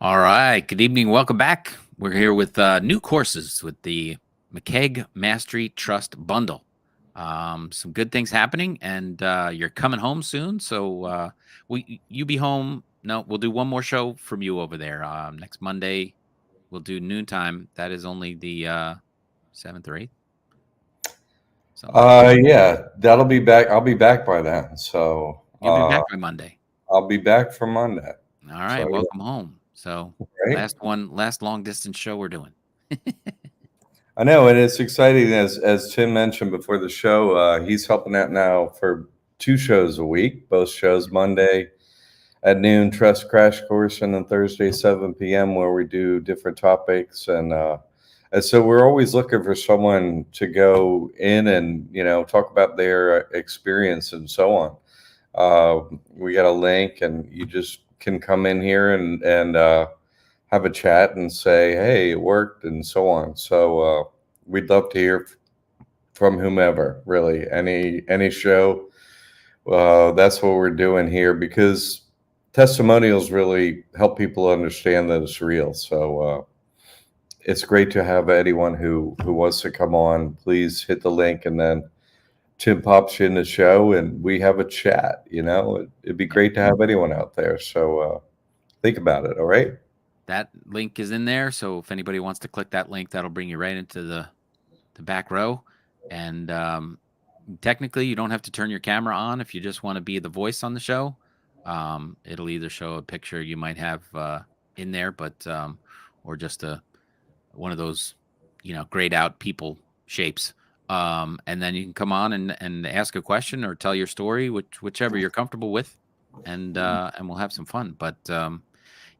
All right. Good evening. Welcome back. We're here with new courses with the McCaig Mastery Trust Bundle. Some good things happening, and you're coming home soon. So you be home. No, we'll do one more show from you over there next Monday. We'll do noontime. That is only the 7th or 8th. Something like that. Yeah, that'll be back. I'll be back by then. So You'll be back by Monday. I'll be back for Monday. All So right. Welcome home. So right. last long distance show we're doing. I know, and it's exciting as Tim mentioned before the show. He's helping out now for 2 shows a week. Both shows Monday at noon, Trust Crash Course, and then Thursday 7 p.m. where we do different topics. And so we're always looking for someone to go in and talk about their experience and so on. We got a link, and you just can come in here and have a chat and say, "Hey, it worked," and so on. So we'd love to hear from whomever, really, any show. That's what we're doing here because testimonials really help people understand that it's real. So it's great to have anyone who wants to come on. Please hit the link, and then Tim pops you in the show and we have a chat. It'd be great to have anyone out there. So think about it. All right. That link is in there. So if anybody wants to click that link, that'll bring you right into the back row. And technically, you don't have to turn your camera on if you just want to be the voice on the show. It'll either show a picture you might have in there, but or just one of those, grayed out people shapes. And then you can come on and ask a question or tell your story, whichever you're comfortable with, and we'll have some fun. But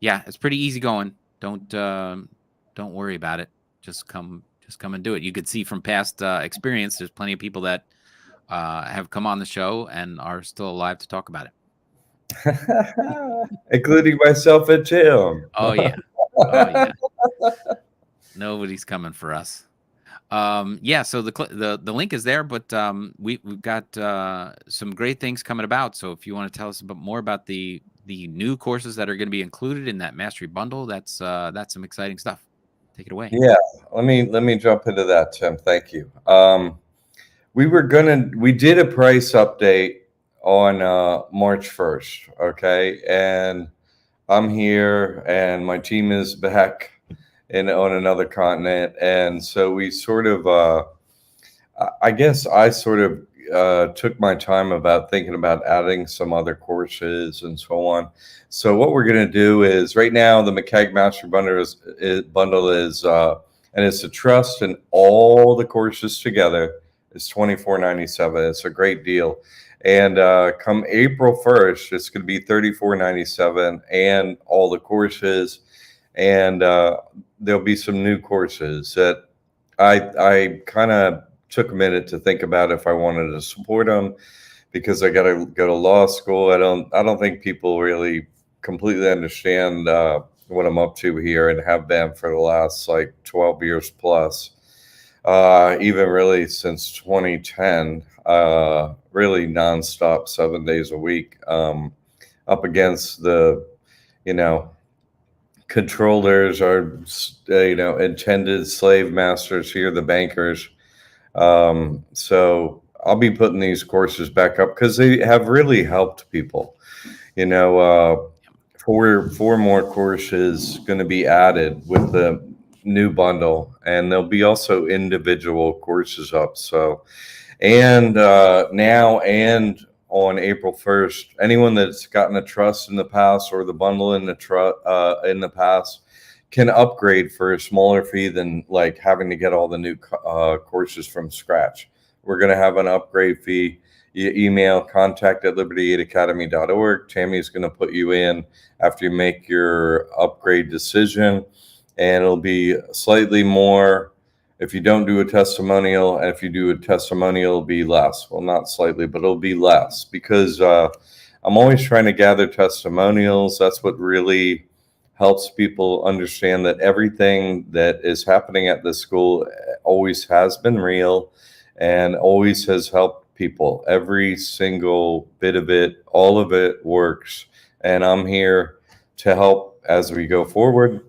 yeah, it's pretty easy going. Don't worry about it. Just come and do it. You could see from past experience, there's plenty of people that have come on the show and are still alive to talk about it. Including myself and Tim. Oh yeah. Oh yeah. Nobody's coming for us. Yeah, so the link is there, but we've got some great things coming about. So if you want to tell us a bit more about the new courses that are going to be included in that mastery bundle, that's some exciting stuff. Take it away. Yeah, let me jump into that, Tim. Thank you. We did a price update on March 1st, okay? And I'm here and my team is back on another continent. And so we sort of I guess I sort of took my time about thinking about adding some other courses and so on. So what we're going to do is right now the McCaig Master Bundle is and it's a trust and all the courses together is $24.97. It's a great deal. And come April 1st, it's going to be $34.97 and all the courses. And there'll be some new courses that I kind of took a minute to think about if I wanted to support them because I got to go to law school. I don't think people really completely understand what I'm up to here and have been for the last like 12 years plus, even really since 2010, really nonstop 7 days a week, up against the, controllers are, intended slave masters here, the bankers. So I'll be putting these courses back up because they have really helped people. Four more courses going to be added with the new bundle, and there'll be also individual courses up. So, and now and on April 1st, anyone that's gotten a trust in the past or the bundle in the past can upgrade for a smaller fee than like having to get all the new courses from scratch. We're going to have an upgrade fee. You email contact@liberty8academy.org. Tammy's going to put you in after you make your upgrade decision, and it'll be slightly more if you don't do a testimonial, and if you do a testimonial, it'll be less. Well, not slightly, but it'll be less because I'm always trying to gather testimonials. That's what really helps people understand that everything that is happening at the school always has been real and always has helped people. Every single bit of it, all of it works. And I'm here to help as we go forward.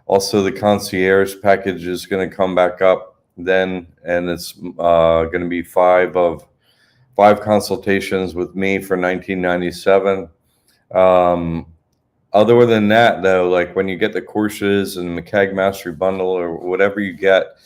Also, the concierge package is going to come back up then, and it's going to be five consultations with me for 1997. Um, Other than that, though, like when you get the courses and McCaig Mastery Bundle or whatever you get,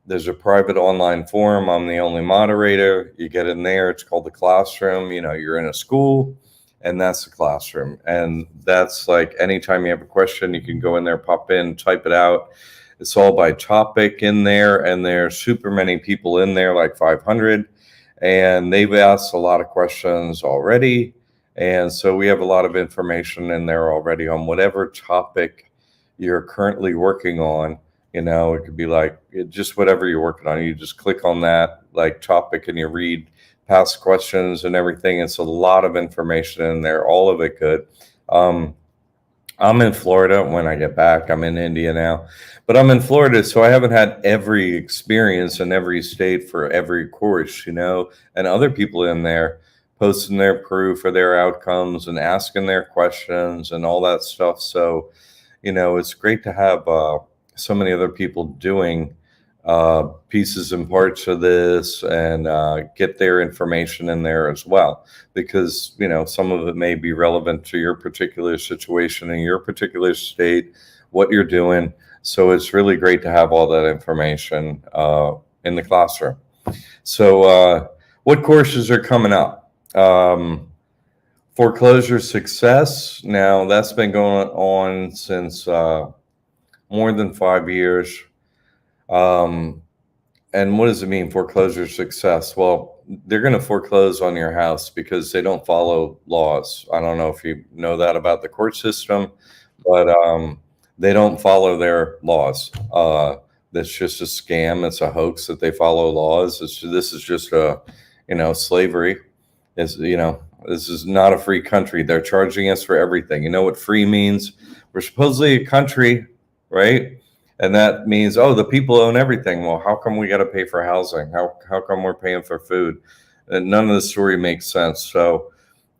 there's a private online forum. I'm the only moderator. You get in there. It's called the classroom. You know, you're in a school, and that's the classroom. And that's like anytime you have a question, you can go in there, pop in, type it out. It's all by topic in there, and there's super many people in there, like 500, and they've asked a lot of questions already. And so we have a lot of information in there already on whatever topic you're currently working on. You know, it could be like just whatever you're working on. You just click on that like topic and you read past questions and everything. It's a lot of information in there, all of it good. I'm in Florida when I get back. I'm in India now, but I'm in Florida, so I haven't had every experience in every state for every course, you know, and other people in there posting their proof or their outcomes and asking their questions and all that stuff. So, you know, it's great to have so many other people doing pieces and parts of this and get their information in there as well, because you know some of it may be relevant to your particular situation in your particular state, what you're doing. So it's really great to have all that information in the classroom. So what courses are coming up? Foreclosure success. Now that's been going on since more than 5 years. And what does it mean, foreclosure success? Well, they're going to foreclose on your house because they don't follow laws. I don't know if you know that about the court system, but they don't follow their laws. That's just a scam. It's a hoax that they follow laws. This is just a, you know, slavery. Is, you know, this is not a free country. They're charging us for everything. You know what free means? We're supposedly a country, right? And that means, oh, the people own everything. Well, how come we got to pay for housing? How come we're paying for food? And none of the story makes sense. So,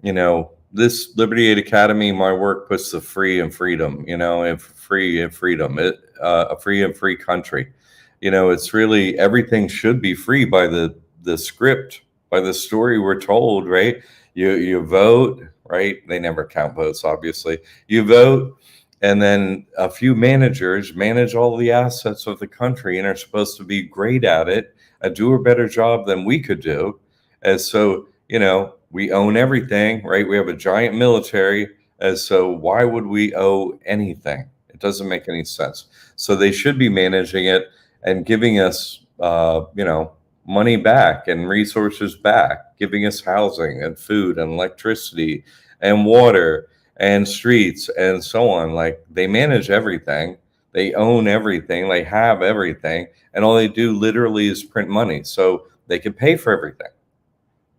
you know, this Liberty Aid Academy, my work puts the free and freedom, you know, and free and freedom, a free and free country. You know, it's really everything should be free by the script, by the story we're told, right? You vote, right? They never count votes, obviously. You vote. And then a few managers manage all the assets of the country and are supposed to be great at it and do a better job than we could do. And so, you know, we own everything, right? We have a giant military. And so why would we owe anything? It doesn't make any sense. So they should be managing it and giving us, you know, money back and resources back, giving us housing and food and electricity and water and streets and so on. Like they manage everything, they own everything, they have everything, and all they do literally is print money so they can pay for everything.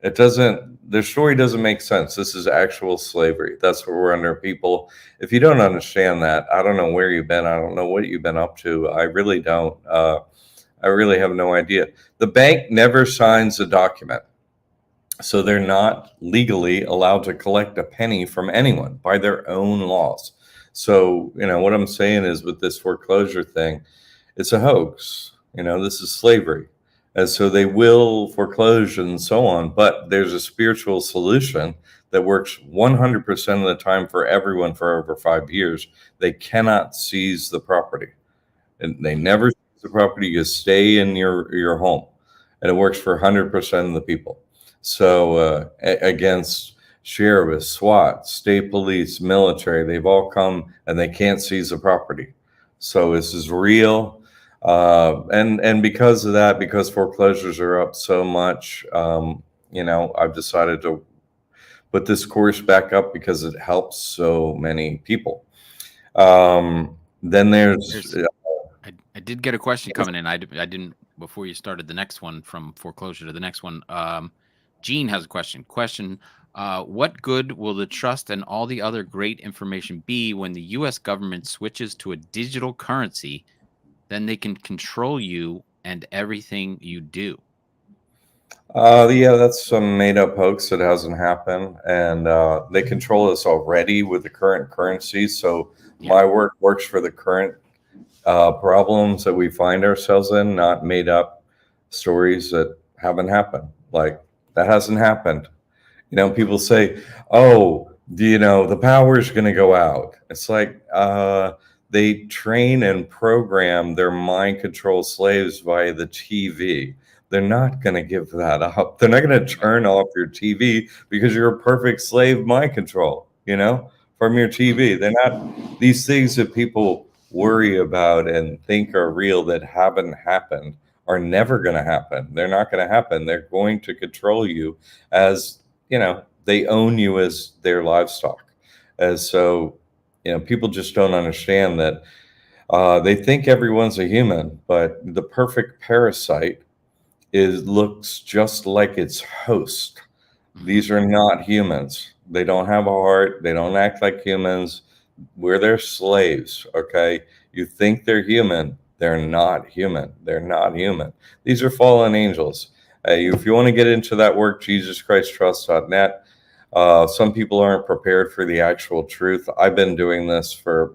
It doesn't, their story doesn't make sense. This is actual slavery. That's what we're under, people. If you don't understand that, I don't know where you've been. I don't know what you've been up to. I really don't. I really have no idea. The bank never signs a document. So they're not legally allowed to collect a penny from anyone by their own laws. So, you know, what I'm saying is with this foreclosure thing, it's a hoax. You know, this is slavery. And so they will foreclose and so on. But there's a spiritual solution that works 100% of the time for everyone for over 5 years. They cannot seize the property. And they never seize the property. You stay in your home. And it works for 100% of the people. So against sheriffs, SWAT, state police, military, they've all come and they can't seize the property. So this is real. And because of that, because foreclosures are up so much, you know, I've decided to put this course back up because it helps so many people. Then there's I did get a question coming in. I didn't, before you started the next one from foreclosure to the next one. Gene has a question. What good will the trust and all the other great information be when the U.S. government switches to a digital currency? Then they can control you and everything you do. Yeah, that's some made up hoax that hasn't happened. And they control us already with the current currency. So Yeah. my work works for the current problems that we find ourselves in, not made up stories that haven't happened. Like, that hasn't happened. People say, "Oh, the power is going to go out." It's like they train and program their mind control slaves via the TV. They're not going to give that up. They're not going to Right. turn off your TV because you're a perfect slave mind control, from your Mhm. TV. They're not these things that people worry about and think are real that haven't happened are never going to happen. They're not going to happen. They're going to control you as they own you as their livestock. As so, people just don't understand that they think everyone's a human, but the perfect parasite looks just like its host. Mhm. These are not humans. They don't have a heart. They don't act like humans. We're their slaves. Okay, you think they're human. They're not human. They're not human. These are fallen angels. If you want to get into that work, JesusChristTrust.net. Some people aren't prepared for the actual truth. I've been doing this for,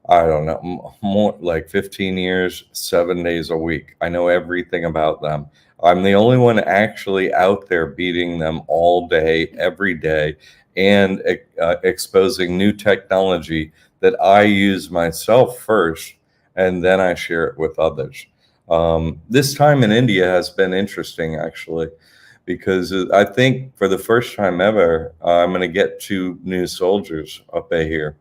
I don't know, more like 15 years, 7 days a week. I know everything about them. I'm the only one actually out there beating them all day, every day, and exposing new technology that I use myself first, and then I share it with others. This time in India has been interesting, actually, because I think for the first time ever, I'm going to get two new soldiers up here,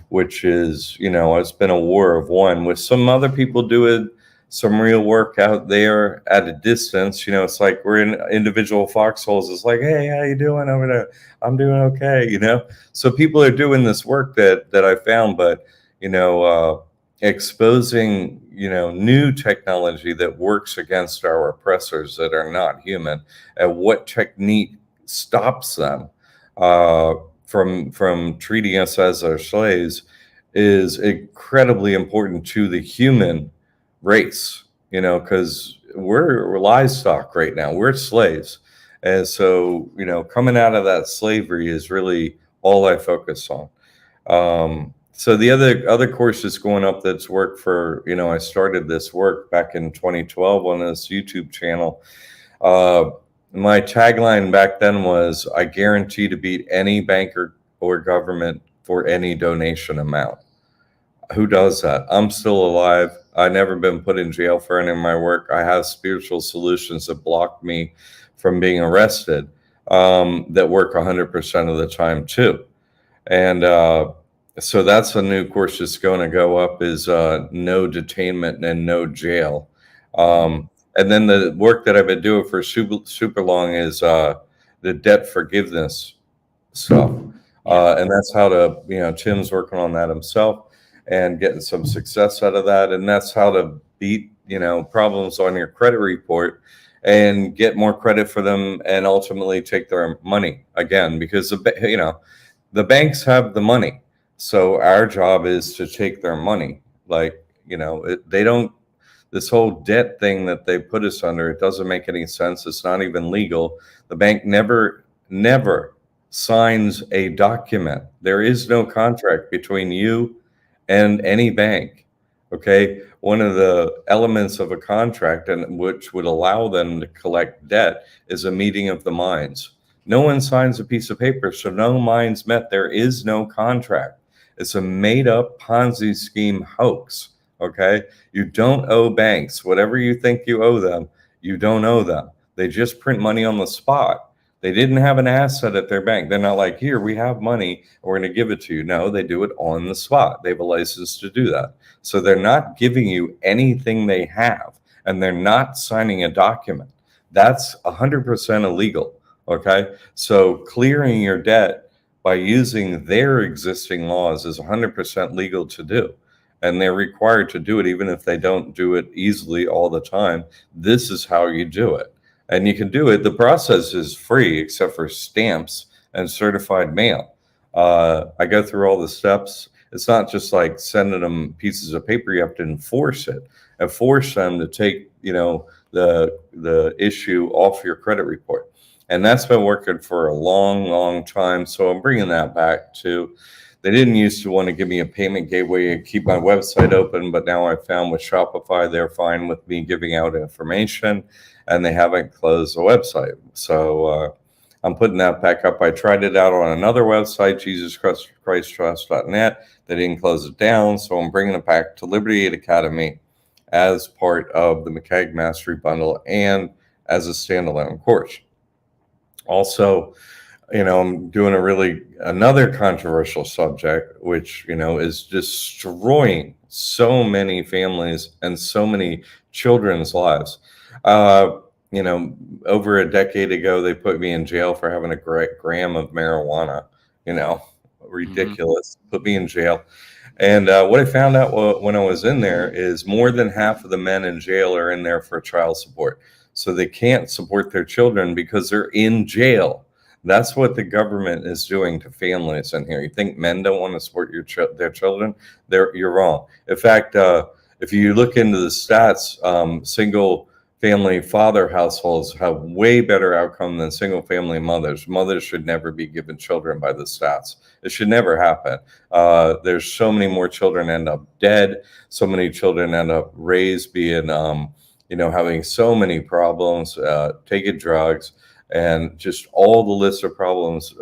which is, it's been a war of one with some other people doing some real work out there at a distance. It's like we're in individual foxholes. It's like, hey, how you doing over there? I'm doing okay. So people are doing this work that I found, but you know, uh, exposing new technology that works against our oppressors that are not human, and what technique stops them uh, from treating us as their slaves is incredibly important to the human race, because we're livestock right now. We're slaves. And so, coming out of that slavery is really all I focus on. So the other course that's going up that's worked for, I started this work back in 2012 on this YouTube channel. Uh, my tagline back then was, I guarantee to beat any banker or government for any donation amount. Who does that? I'm still alive. I've never been put in jail for any of my work. I have spiritual solutions that block me from being arrested, that work 100% of the time too. And so that's a new course that's going to go up, is no detainment and no jail. Mhm. And then the work that I've been doing for super long is the debt forgiveness stuff. Yeah. And that's how to, Tim's working on that himself and getting some success out of that. And that's how to beat, problems on your credit report and get more credit for them and ultimately take their money again, because, the banks have the money. So our job is to take their money. Like, they don't, this whole debt thing that they put us under, it doesn't make any sense. It's not even legal. The bank never signs a document. There is no contract between you and any bank. Okay. One of the elements of a contract, and which would allow them to collect debt, is a meeting of the minds. No one signs a piece of paper, so no minds met. There is no contract. It's a made up Ponzi scheme hoax. Okay. You don't owe banks. Whatever you think you owe them, you don't owe them. They just print money on the spot. They didn't have an asset at their bank. They're not like, here, we have money and we're going to give it to you. No, they do it on the spot. They have a license to do that. So they're not giving you anything they have, and they're not signing a document. That's 100% illegal. Okay. So clearing your debt by using their existing laws is 100% legal to do, and they're required to do it even if they don't do it easily all the time. This is how you do it, and you can do it. The process is free except for stamps and certified mail. I go through all the steps. It's not just like sending them pieces of paper. You have to enforce it and force them to take the issue off your credit report. And that's been working for a long, long time. So I'm bringing that back to, they didn't used to want to give me a payment gateway and keep my website open, but now I found with Shopify, they're fine with me giving out information, and they haven't closed the website. So I'm putting that back up. I tried it out on another website, JesusChristTrust.net. They didn't close it down, so I'm bringing it back to Liberty Aid Academy as part of the McCaig Mastery Bundle and as a standalone course. Also, I'm doing another controversial subject, which, is destroying so many families and so many children's lives. Over a decade ago, they put me in jail for having a gram of marijuana, ridiculous, put me in jail. And what I found out when I was in there is more than half of the men in jail are in there for child support. So they can't support their children because they're in jail. That's what the government is doing to families in here. You think men don't want to support their children? You're wrong. In fact, if you look into the stats, single family father households have way better outcome than single family mothers. Mothers should never be given children by the stats. It should never happen. There's so many more children end up dead. So many children end up raised being, having so many problems, taking drugs, and just all the list of problems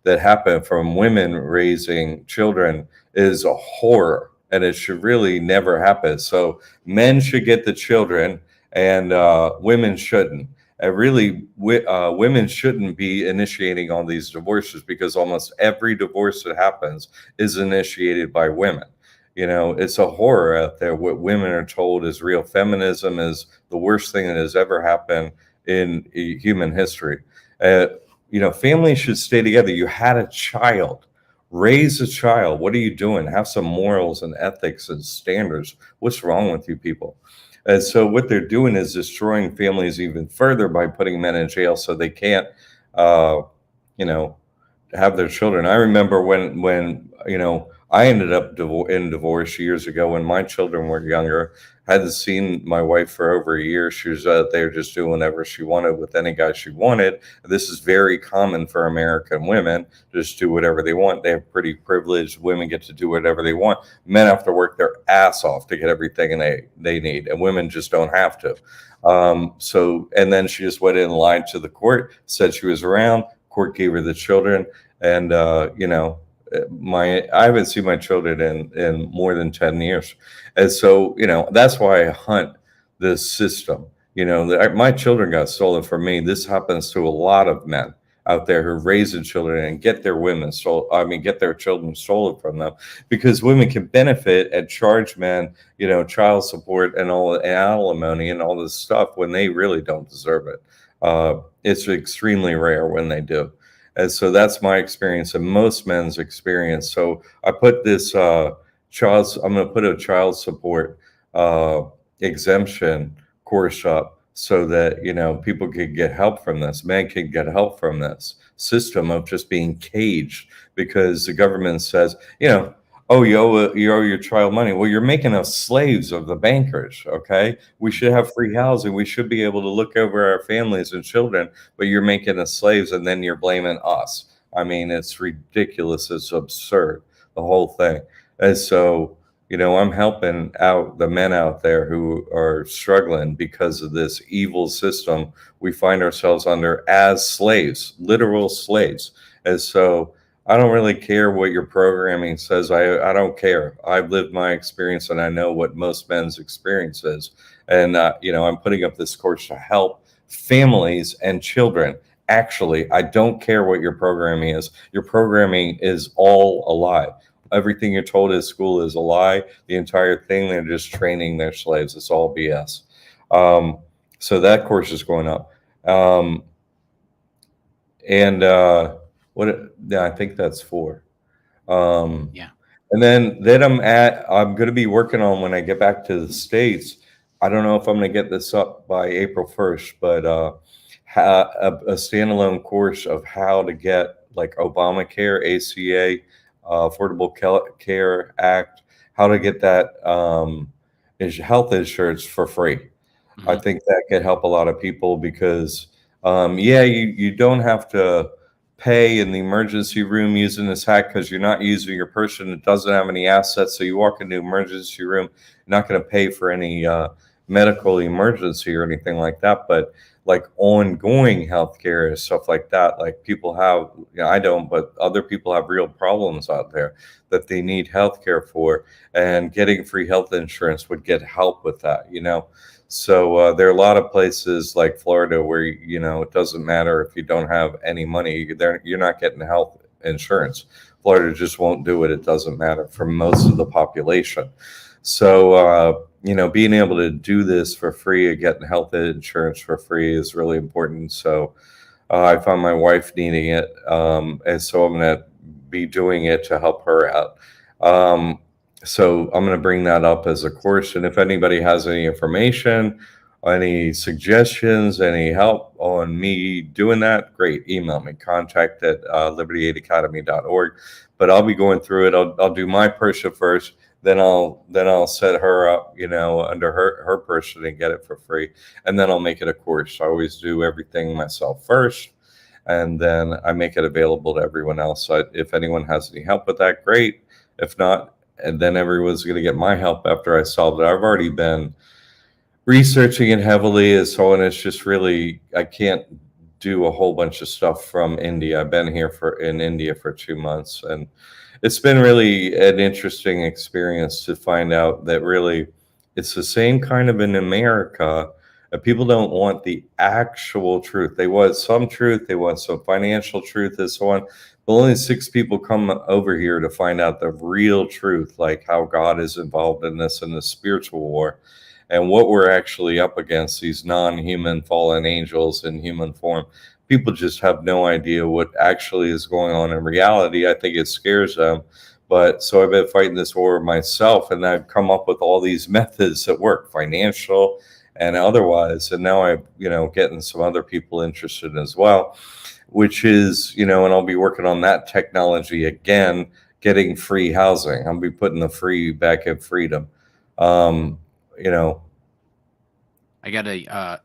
that happen from women raising children is a horror, and it should really never happen. So men should get the children, and women shouldn't. And really, women shouldn't be initiating all these divorces, because almost every divorce that happens is initiated by women. It's a horror out there. What women are told is real feminism is the worst thing that has ever happened in human history. Families should stay together. You had a child, raise a child. What are you doing? Have some morals and ethics and standards. What's wrong with you people? And so what they're doing is destroying families even further by putting men in jail so they can't, have their children. I remember when I ended up in divorce years ago when my children were younger. I hadn't seen my wife for over a year. She was out there just doing whatever she wanted with any guy she wanted. This is very common for American women. Just do whatever they want. They have pretty privileged. Women get to do whatever they want. Men have to work their ass off to get everything they need, and women just don't have to. And then she just went in and lied to the court, said she was around. Court gave her the children, and I haven't seen my children in more than 10 years. And so, that's why I hunt this system. My children got stolen from me. This happens to a lot of men out there who raise the children and get their children stolen from them, because women can benefit and charge men, child support and alimony and all this stuff when they really don't deserve it. It's extremely rare when they do. And so that's my experience and most men's experience. So I put this I'm going to put a child support exemption course up so that, people could get help from this. Men can get help from this system of just being caged, because the government says, oh, you owe your child money. Well, you're making us slaves of the bankers, okay? We should have free housing. We should be able to look over our families and children, but you're making us slaves, and then you're blaming us. I mean, it's ridiculous. It's absurd, the whole thing. And so, I'm helping out the men out there who are struggling because of this evil system we find ourselves under as slaves, literal slaves. And so I don't really care what your programming says. I don't care. I've lived my experience, and I know what most men's experience is. And, I'm putting up this course to help families and children. Actually, I don't care what your programming is. Your programming is all a lie. Everything you're told at school is a lie. The entire thing, they're just training their slaves. It's all BS. So that course is going up. I think that's 4. Yeah. And then I'm going to be working on, when I get back to the States, I don't know if I'm going to get this up by April 1st, but a standalone course of how to get like Obamacare, ACA, Affordable Care Act, how to get that health insurance for free. I Hmm. think that could help a lot of people because, yeah, you don't have to pay in the emergency room using this hack because you're not using your person. It doesn't have any assets. So you walk into the emergency room, you're not going to pay for any medical emergency or anything like that. But like ongoing healthcare and stuff like that, like people have, I don't, but other people have real problems out there that they need healthcare for, and getting free health insurance would get help with that. So there are a lot of places like Florida where it doesn't matter if you don't have any money, you're not getting health insurance. Florida just won't do it. It doesn't matter for most of the population. So being able to do this for free and getting health insurance for free is really important. So I found my wife needing it, and so I'm going to be doing it to help her out. Um, so I'm going to bring that up as a course. And if anybody has any information, any suggestions, any help on me doing that, great. Email me, contact at liberty8academy.org. But I'll be going through it. I'll do my person first. Then I'll set her up, under her person and get it for free. And then I'll make it a course. I always do everything myself first, and then I make it available to everyone else. So if anyone has any help with that, great. If not, and then everyone's going to get my help after I solve it. I've already been researching it heavily, and so on. It's just really, I can't do a whole bunch of stuff from India. I've been here in India for 2 months, and it's been really an interesting experience to find out that really it's the same kind of in America. People don't want the actual truth. They want some truth, they want some financial truth, and so on. But only 6 people come over here to find out the real truth, like how God is involved in this and the spiritual war, and what we're actually up against, these non-human fallen angels in human form. People just have no idea what actually is going on in reality. I think it scares them. But so I've been fighting this war myself, and I've come up with all these methods that work, financial and otherwise. And now I'm, getting some other people interested as well, which is, and I'll be working on that technology again, getting free housing. I'll be putting the free back in freedom. Um, you know, I got a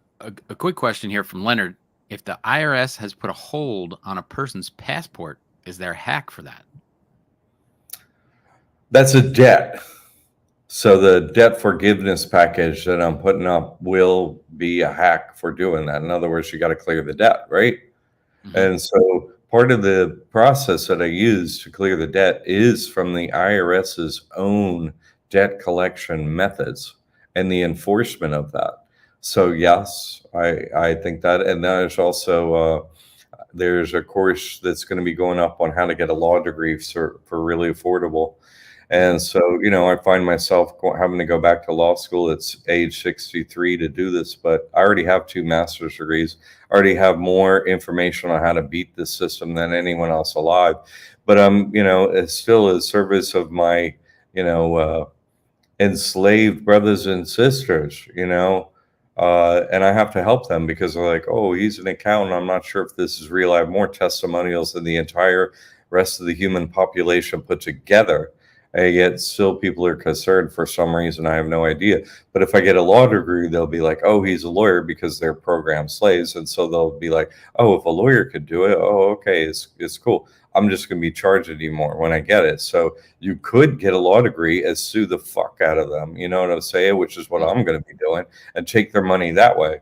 quick question here from Leonard. If the IRS has put a hold on a person's passport, is there a hack for that? that's a debt. So the debt forgiveness package that I'm putting up will be a hack for doing that. In other words, you got to clear the debt, right? Hmm. And so part of the process that I use to clear the debt is from the IRS's own debt collection methods and the enforcement of that. So yes, I think that, and there's also there's a course that's going to be going up on how to get a law degree for really affordable. And so, I find myself having to go back to law school. It's age 63 to do this, but I already have 2 master's degrees. I already have more information on how to beat this system than anyone else alive. But I'm, it's still a service of my, enslaved brothers and sisters, and I have to help them because they're like, oh, he's an accountant. I'm not sure if this is real. I have more testimonials than the entire rest of the human population put together. And yet still people are concerned for some reason. I have no idea. But if I get a law degree, they'll be like, oh, he's a lawyer because they're programmed slaves. And so they'll be like, oh, if a lawyer could do it, oh, okay, it's cool. I'm just going to be charging you more when I get it. So you could get a law degree and sue the fuck out of them. You know what I'm saying? Which is what I'm going to be doing, and take their money that way.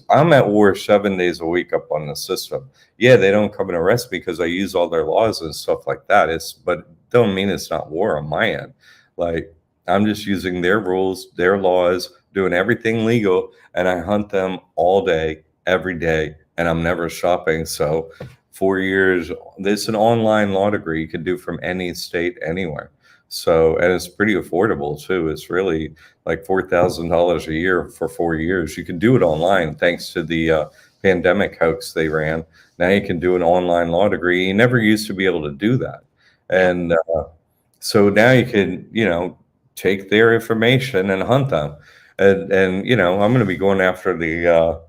I'm at war 7 days a week up on the system. Yeah, they don't come and arrest me because I use all their laws and stuff like that. But don't mean it's not war on my end. Like, I'm just using their rules, their laws, doing everything legal, and I hunt them all day, every day, and I'm never stopping. So 4 years, it's an online law degree you can do from any state, anywhere. So, and it's pretty affordable too. It's really like $4,000 a year for 4 years. You can do it online thanks to the pandemic hoax they ran. Now you can do an online law degree. You never used to be able to do that. And so now you can, take their information and hunt them. And I'm going to be going after the,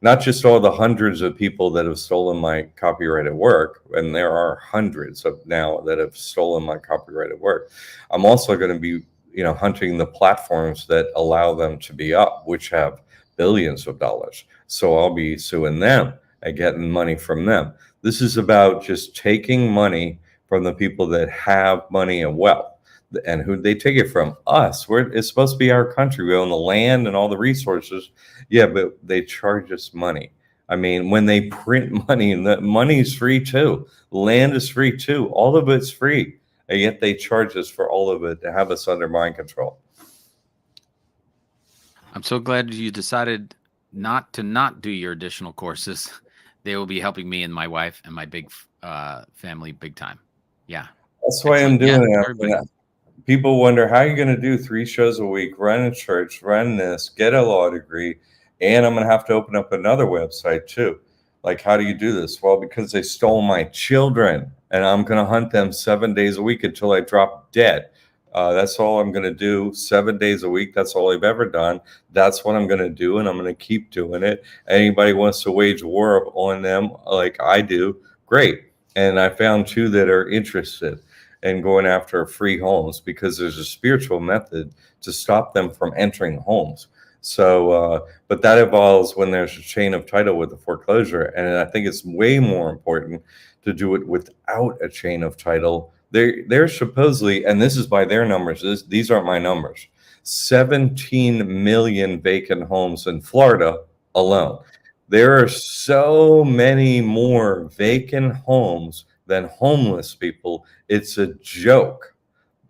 not just all the hundreds of people that have stolen my copyrighted work, and there are hundreds of now that have stolen my copyrighted work. I'm also going to be, hunting the platforms that allow them to be up, which have billions of dollars. So I'll be suing them and getting money from them. This is about just taking money from the people that have money and wealth. And who they take it from? Us. It's supposed to be our country. We own the land and all the resources. Yeah, but they charge us money. I mean, when they print money, and the money's free too. Land is free too. All of it's free. And yet they charge us for all of it to have us under mind control. I'm so glad you decided not do your additional courses. They will be helping me and my wife and my big family big time. Yeah. That's why I'm Excellent. doing Yeah, it. everybody. People wonder, how are you going to do 3 shows a week, run a church, run this, get a law degree, and I'm going to have to open up another website too. Like, how do you do this? Well, because they stole my children, and I'm going to hunt them 7 days a week until I drop dead. That's all I'm going to do, 7 days a week. That's all I've ever done. That's what I'm going to do, and I'm going to keep doing it. Anybody wants to wage war on them like I do, great. And I found 2 that are interested and going after free homes, because there's a spiritual method to stop them from entering homes. So, but that evolves when there's a chain of title with the foreclosure. And I think it's way more important to do it without a chain of title. They're supposedly, and this is by their numbers, these aren't my numbers, 17 million vacant homes in Florida alone. There are so many more vacant homes than homeless people. It's a joke.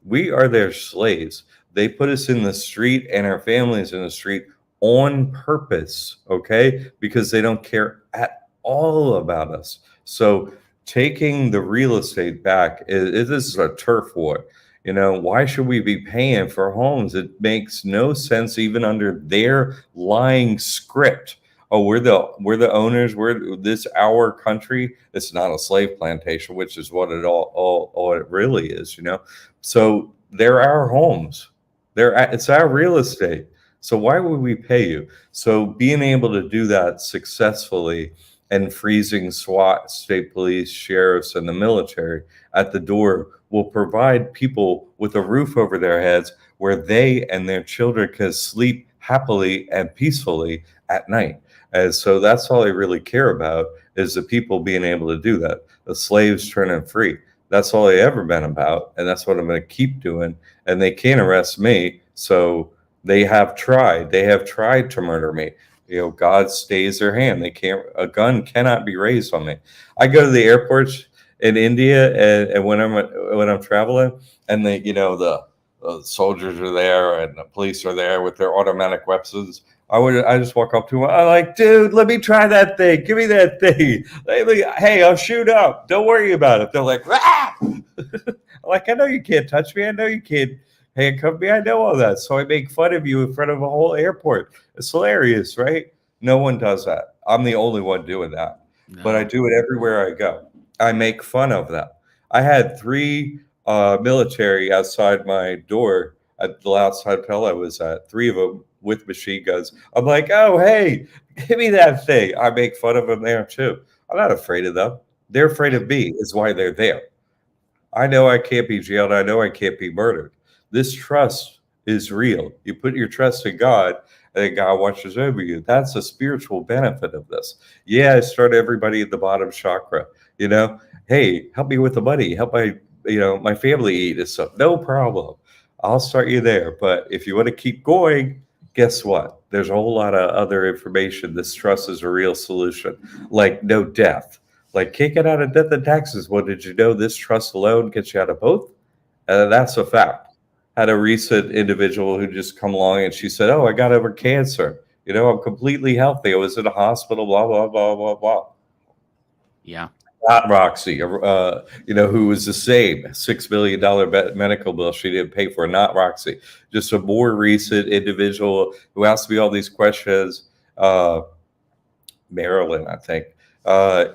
We are their slaves. They put us in the street and our families in the street on purpose, okay? Because they don't care at all about us. So taking the real estate back, this is a turf war. You know, why should we be paying for homes? It makes no sense even under their lying script. Oh, we're the owners. We're this our country. It's not a slave plantation, which is what it all it really is, you know. So they're our homes. It's our real estate. So why would we pay you? So being able to do that successfully and freezing SWAT, state police, sheriffs, and the military at the door will provide people with a roof over their heads where they and their children can sleep happily and peacefully at night. And so that's all I really care about, is the people being able to do that. The slaves turning free. That's all I ever been about. And that's what I'm going to keep doing. And they can't arrest me. So they have tried. They have tried to murder me. You know, God stays their hand. A gun cannot be raised on me. I go to the airports in India, and when I'm traveling, and the soldiers are there and the police are there with their automatic weapons. I just walk up to them. I'm like, dude, let me try that thing. Give me that thing. Hey, I'll shoot up. Don't worry about it. They're like, ah! I'm like, I know you can't touch me. I know you can't handcuff me. I know all that. So I make fun of you in front of a whole airport. It's hilarious, right? No one does that. I'm the only one doing that. No. But I do it everywhere I go. I make fun of them. I had 3 military outside my door at the last hotel I was at, 3 of them with machine guns. I'm like, oh, hey, give me that thing. I make fun of them there too. I'm not afraid of them. They're afraid of me, is why they're there. I know I can't be jailed. I know I can't be murdered. This trust is real. You put your trust in God, and God watches over you. That's a spiritual benefit of this. Yeah, I start everybody at the bottom chakra. You know, hey, help me with the money. Help my family eat this stuff. No problem. I'll start you there. But if you want to keep going, guess what? There's a whole lot of other information. This trust is a real solution, like no death. Like can't get out of death and taxes. Well, did you know this trust alone gets you out of both? That's a fact. Had a recent individual who just come along and she said, oh, I got over cancer. You know, I'm completely healthy. I was in a hospital, blah, blah, blah, blah, blah. Yeah. Not Roxy, who was the same $6 million medical bill she didn't pay for. Not Roxy, just a more recent individual who asked me all these questions. Marilyn, I think,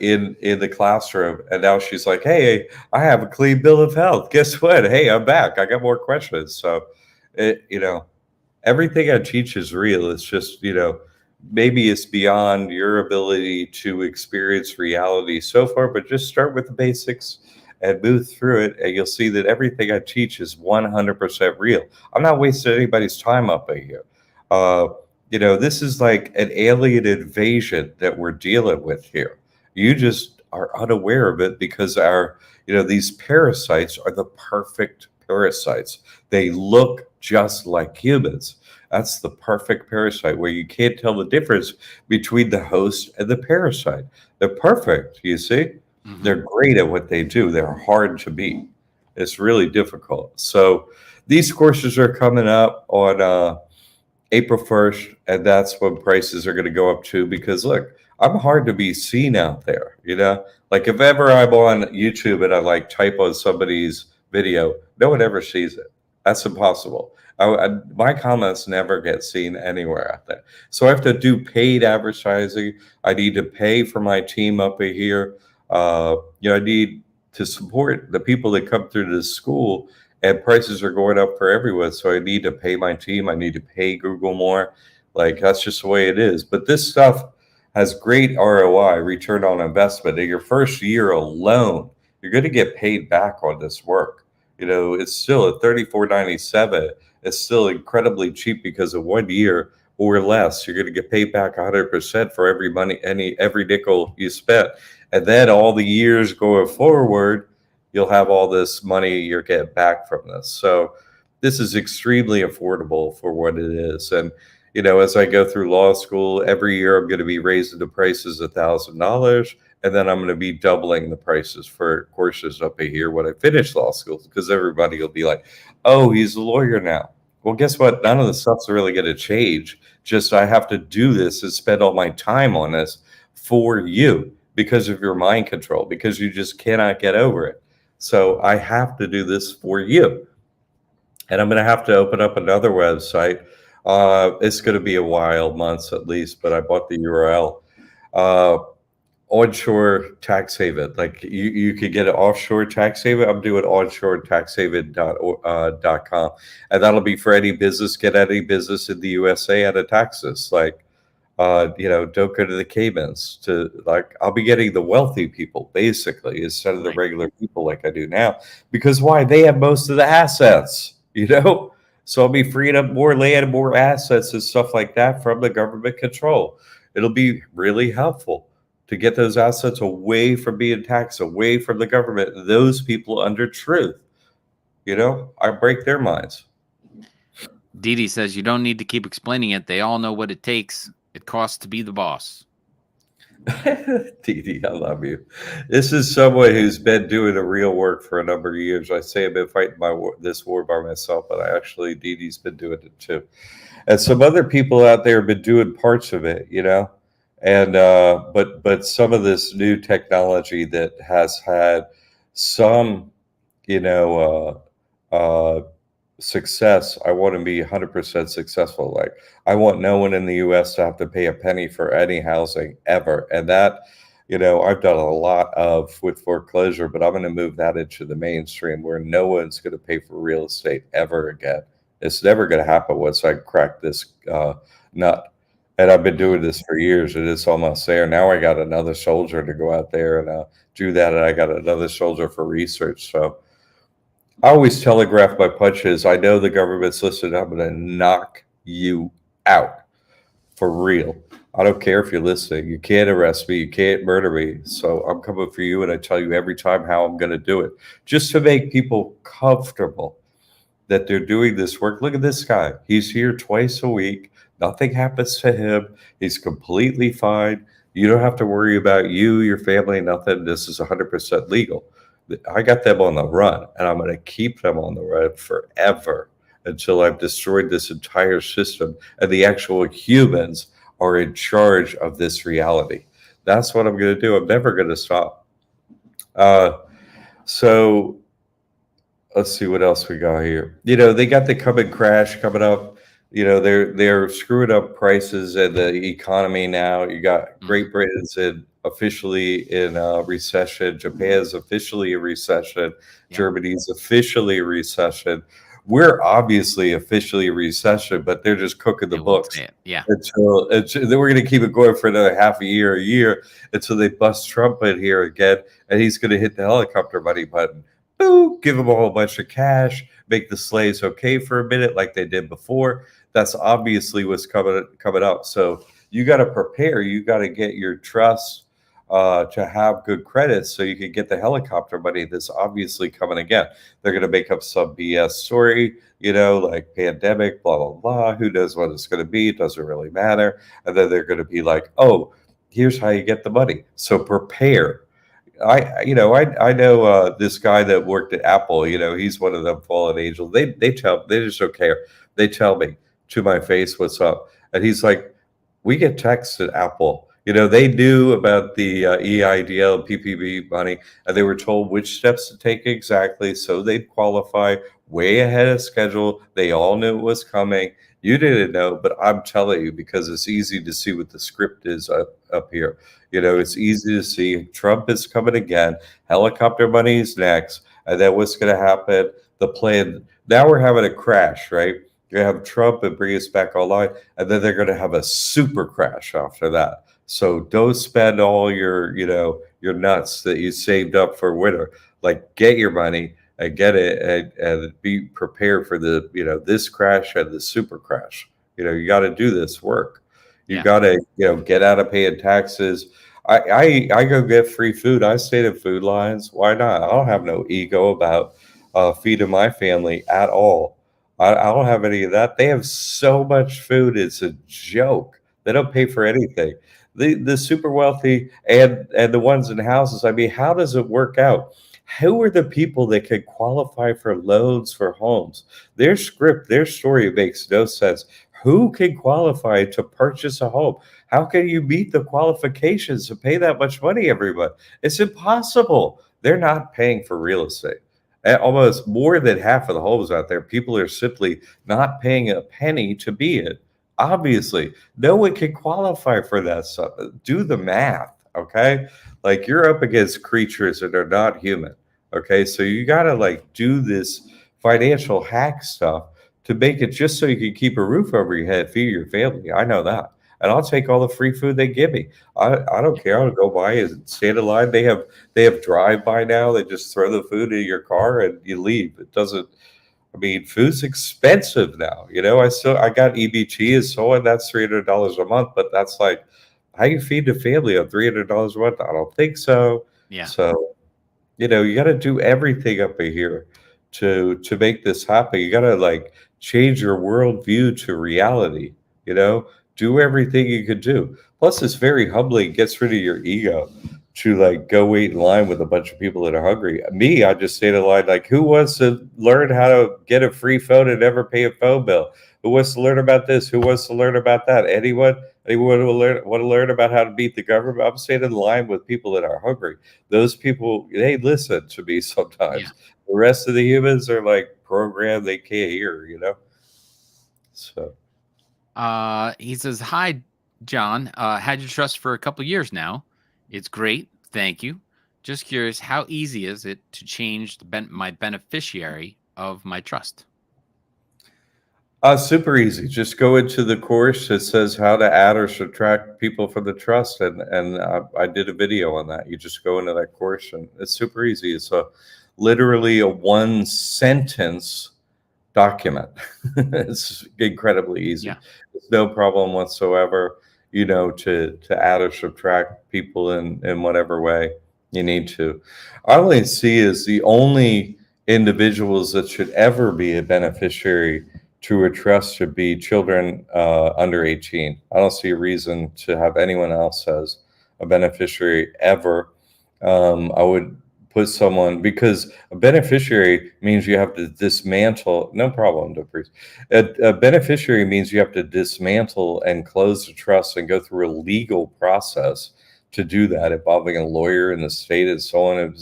in the classroom, and now she's like, "Hey, I have a clean bill of health. Guess what? Hey, I'm back. I got more questions." So, everything I teach is real. It's just maybe it's beyond your ability to experience reality so far, but just start with the basics and move through it, and you'll see that everything I teach is 100% real. I'm not wasting anybody's time up here. This is like an alien invasion that we're dealing with here. You just are unaware of it because these parasites are the perfect parasites. They look just like humans. That's the perfect parasite where you can't tell the difference between the host and the parasite. They're perfect, you see? Hmm. They're great at what they do. They're hard to beat. It's really difficult. So these courses are coming up on April 1st, and that's when prices are going to go up too. Because look, I'm hard to be seen out there. Like if ever I'm on YouTube and I like type on somebody's video, no one ever sees it. That's impossible. My comments never get seen anywhere out there. So I have to do paid advertising. I need to pay for my team up here. I need to support the people that come through this school, and prices are going up for everyone. So I need to pay my team. I need to pay Google more. Like that's just the way it is. But this stuff has great ROI, return on investment. In your first year alone, you're going to get paid back on this work. It's still at $34.97. It's still incredibly cheap because of 1 year or less. You're going to get paid back 100% for every money, every nickel you spent. And then all the years going forward, you'll have all this money you're getting back from this. So this is extremely affordable for what it is. And as I go through law school, every year I'm going to be raising the prices $1,000, and then I'm going to be doubling the prices for courses up here when I finish law school, because everybody will be like, "Oh, he's a lawyer now." Well, guess what? None of the stuff's really going to change. Just I have to do this and spend all my time on this for you because of your mind control, because you just cannot get over it. So I have to do this for you. And I'm going to have to open up another website. It's going to be a while, months at least, but I bought the URL. Uh, Onshore tax haven. Like you could get an offshore tax haven. I'm doing onshore taxhaven.com. And that'll be for any business, get any business in the USA out of Texas. Like, don't go to the Caymans. I'll be getting the wealthy people basically instead of the Right. regular people like I do now. Because why? They have most of the assets. So I'll be freeing up more land, more assets and stuff like that from the government control. It'll be really helpful to get those assets away from being taxed, away from the government, those people under truth. I break their minds. Dee Dee says you don't need to keep explaining it. They all know what it takes. It costs to be the boss. Dee Dee, I love you. This is someone who's been doing the real work for a number of years. I say I've been fighting this war by myself, but Dee Dee's been doing it too. And some other people out there have been doing parts of it. And but some of this new technology that has had some, you know, success, I want to be 100% successful. Like I want no one in the US to have to pay a penny for any housing ever. And that, I've done a lot of with foreclosure, but I'm going to move that into the mainstream where no one's going to pay for real estate ever again. It's never going to happen once I crack this nut. And I've been doing this for years, and it's almost there. Now I got another soldier to go out there and do that, and I got another soldier for research. So I always telegraph my punches. I know the government's listening. I'm going to knock you out for real. I don't care if you're listening. You can't arrest me. You can't murder me. So I'm coming for you, and I tell you every time how I'm going to do it, just to make people comfortable that they're doing this work. Look at this guy. He's here twice a week. Nothing happens to him. He's completely fine. You don't have to worry about you, your family, nothing. This is 100% legal. I got them on the run, and I'm going to keep them on the run forever until I've destroyed this entire system and the actual humans are in charge of this reality. That's what I'm going to do. I'm never going to stop. So let's see what else we got here. They got the come and crash coming up. They're screwing up prices and the economy now. You got Great Britain's officially in a recession. Japan's officially in recession. Yep. Germany's officially in recession. We're obviously officially in recession, but they're just cooking the They won't books say it. Yeah. until then we're going to keep it going for another half a year until they bust Trump in here again, and he's going to hit the helicopter money button. Boo! Give them a whole bunch of cash, make the slaves okay for a minute like they did before. That's obviously what's coming up. So you got to prepare. You got to get your trust to have good credit so you can get the helicopter money that's obviously coming again. They're going to make up some BS story, like pandemic, blah, blah, blah. Who knows what it's going to be? It doesn't really matter. And then they're going to be like, oh, here's how you get the money. So prepare. I know this guy that worked at Apple. He's one of them fallen angels. They just don't care. They tell me to my face what's up, and he's like, we get texts at Apple. They knew about the EIDL PPP money, and they were told which steps to take exactly, so they'd qualify way ahead of schedule. They all knew it was coming. You didn't know, but I'm telling you, because it's easy to see what the script is up here. It's easy to see Trump is coming again. Helicopter money is next. And then what's going to happen? The plan. Now we're having a crash, right? You have Trump and bring us back online. And then they're going to have a super crash after that. So don't spend all your nuts that you saved up for winter. Like, get your money and get it and be prepared for the, this crash and the super crash. You got to do this work. You got to, get out of paying taxes. I go get free food. I stayed in food lines. Why not? I don't have no ego about feeding my family at all. I don't have any of that. They have so much food. It's a joke. They don't pay for anything. The super wealthy and the ones in houses. I mean, how does it work out? Who are the people that can qualify for loans for homes? Their script, their story makes no sense. Who can qualify to purchase a home? How can you meet the qualifications to pay that much money every month? It's impossible. They're not paying for real estate. Almost more than half of the homes out there, people are simply not paying a penny to be in. Obviously, no one can qualify for that stuff. Do the math, okay? Like, you're up against creatures that are not human, okay? So you got to do this financial hack stuff to make it just so you can keep a roof over your head, feed your family. I know that. And I'll take all the free food they give me. I don't care. I'll go by and stand in line. They have drive by now. They just throw the food in your car and you leave. It doesn't. I mean, food's expensive now. I got EBT as so, and that's $300 a month. But that's like, how you feed a family on $300 a month? I don't think so. Yeah. So, you got to do everything up in here to make this happen. You got to change your worldview to reality. Do everything you could do. Plus, it's very humbling. Gets rid of your ego to go wait in line with a bunch of people that are hungry. Me, I just stayed in line. Who wants to learn how to get a free phone and never pay a phone bill? Who wants to learn about this? Who wants to learn about that? Anyone? Anyone want to learn about how to beat the government? I'm staying in line with people that are hungry. Those people, they listen to me sometimes. Yeah. The rest of the humans are programmed. They can't hear, So. He says, "Hi, John. Had your trust for a couple years now. It's great. Thank you. Just curious, how easy is it to change my beneficiary of my trust?" Super easy. Just go into the course. It says how to add or subtract people from the trust, and I did a video on that. You just go into that course, and it's super easy. It's literally a one sentence document. It's incredibly easy. Yeah. It's no problem whatsoever. To add or subtract people in whatever way you need to. I only see as the only individuals that should ever be a beneficiary to a trust should be children under 18. I don't see a reason to have anyone else as a beneficiary ever. I would put someone, because a beneficiary means you have to dismantle. No problem, Dupreece. A beneficiary means you have to dismantle and close the trust and go through a legal process to do that, involving a lawyer in the state and so on.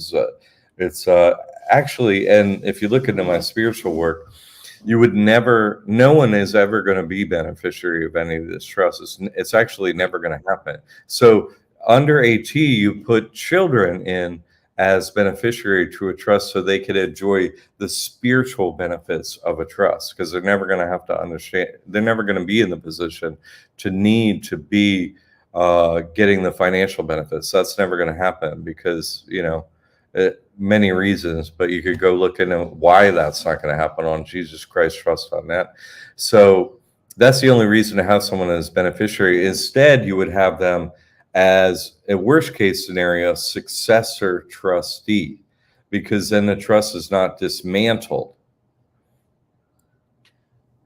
It's actually, and if you look into my spiritual work, you would never, no one is ever going to be beneficiary of any of this trust. It's actually never going to happen. So under AT, you put children in as beneficiary to a trust so they could enjoy the spiritual benefits of a trust, because they're never going to have to understand, they're never going to be in the position to need to be getting the financial benefits. That's never going to happen because, many reasons, but you could go look into why that's not going to happen on Jesus Christ Trust on that. So That's the only reason to have someone as beneficiary. Instead, you would have them as a worst case scenario successor trustee, because then the trust is not dismantled.